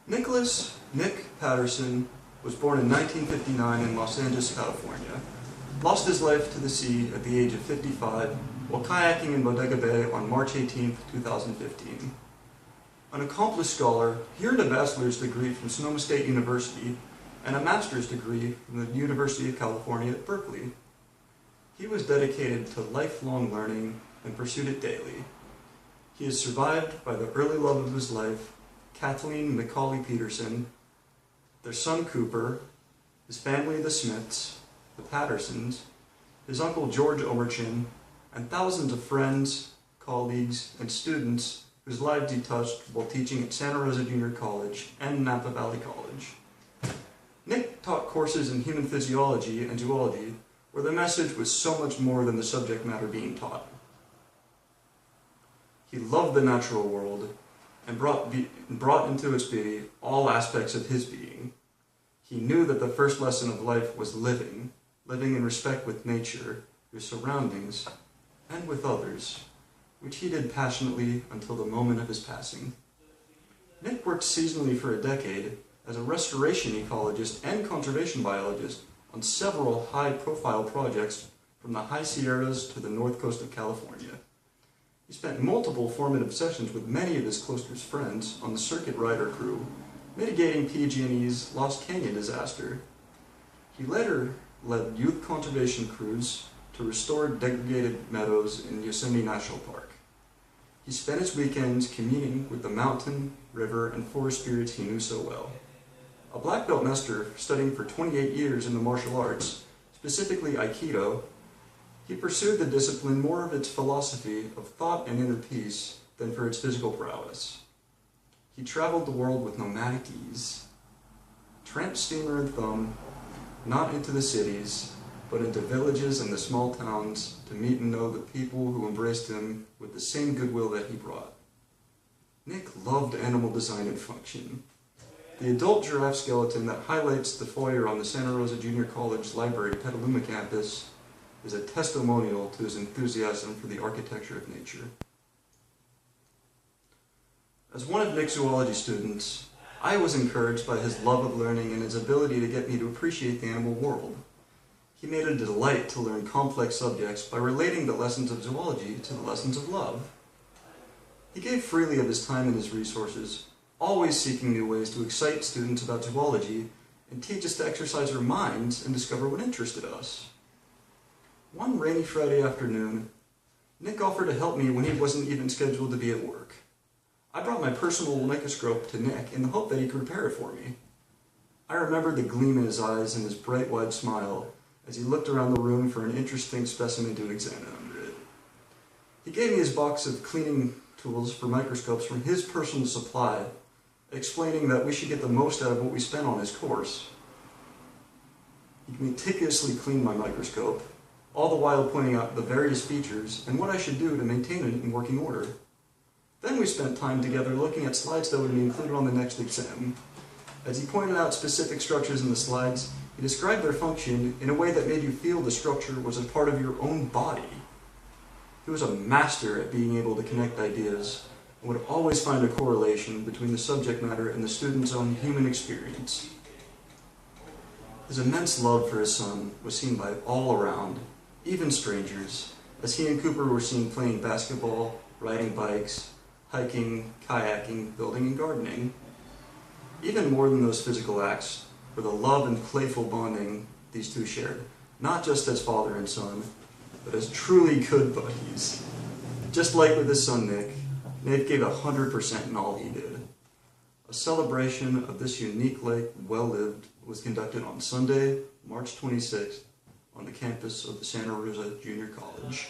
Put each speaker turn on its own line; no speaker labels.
Nick Patterson was born in 1959 in Los Angeles, California. Lost his life to the sea at the age of 55 while kayaking in Bodega Bay on March 18, 2015. An accomplished scholar, he earned a bachelor's degree from Sonoma State University and a master's degree from the University of California at Berkeley. He was dedicated to lifelong learning and pursued it daily. He is survived by the early love of his life, Kathleen Macaulay Peterson, their son Cooper, his family the Smiths, the Pattersons, his uncle George Omerchin, and thousands of friends, colleagues, and students whose lives he touched while teaching at Santa Rosa Junior College and Napa Valley College. Nick taught courses in human physiology and zoology where the message was so much more than the subject matter being taught. He loved the natural world and brought into its beauty all aspects of his being. He knew that the first lesson of life was living in respect with nature, your surroundings, and with others, which he did passionately until the moment of his passing. Nick worked seasonally for a decade as a restoration ecologist and conservation biologist on several high-profile projects from the high Sierras to the north coast of California. He spent multiple formative sessions with many of his closest friends on the circuit rider crew, mitigating PG&E's Lost Canyon disaster. He later led youth conservation crews to restore degraded meadows in Yosemite National Park. He spent his weekends communing with the mountain, river, and forest spirits he knew so well. A black belt master studying for 28 years in the martial arts, specifically Aikido, he pursued the discipline more of its philosophy of thought and inner peace than for its physical prowess. He traveled the world with nomadic ease. Tramp, steamer, and thumb, not into the cities, but into villages and the small towns to meet and know the people who embraced him with the same goodwill that he brought. Nick loved animal design and function. The adult giraffe skeleton that highlights the foyer on the Santa Rosa Junior College Library Petaluma campus is a testimonial to his enthusiasm for the architecture of nature. As one of Nick's zoology students, I was encouraged by his love of learning and his ability to get me to appreciate the animal world. He made it a delight to learn complex subjects by relating the lessons of zoology to the lessons of love. He gave freely of his time and his resources, always seeking new ways to excite students about zoology and teach us to exercise our minds and discover what interested us. One rainy Friday afternoon, Nick offered to help me when he wasn't even scheduled to be at work. I brought my personal microscope to Nick in the hope that he could repair it for me. I remembered the gleam in his eyes and his bright, wide smile as he looked around the room for an interesting specimen to examine under it. He gave me his box of cleaning tools for microscopes from his personal supply, explaining that we should get the most out of what we spent on his course. He meticulously cleaned my microscope, all the while pointing out the various features and what I should do to maintain it in working order. Then we spent time together looking at slides that would be included on the next exam. As he pointed out specific structures in the slides, he described their function in a way that made you feel the structure was a part of your own body. He was a master at being able to connect ideas and would always find a correlation between the subject matter and the student's own human experience. His immense love for his son was seen by all around, even strangers, as he and Cooper were seen playing basketball, riding bikes, hiking, kayaking, building, and gardening. Even more than those physical acts were the love and playful bonding these two shared, not just as father and son, but as truly good buddies. Just like with his son Nick gave 100% in all he did. A celebration of this unique life well-lived was conducted on Sunday, March 26th, on the campus of the Santa Rosa Junior College.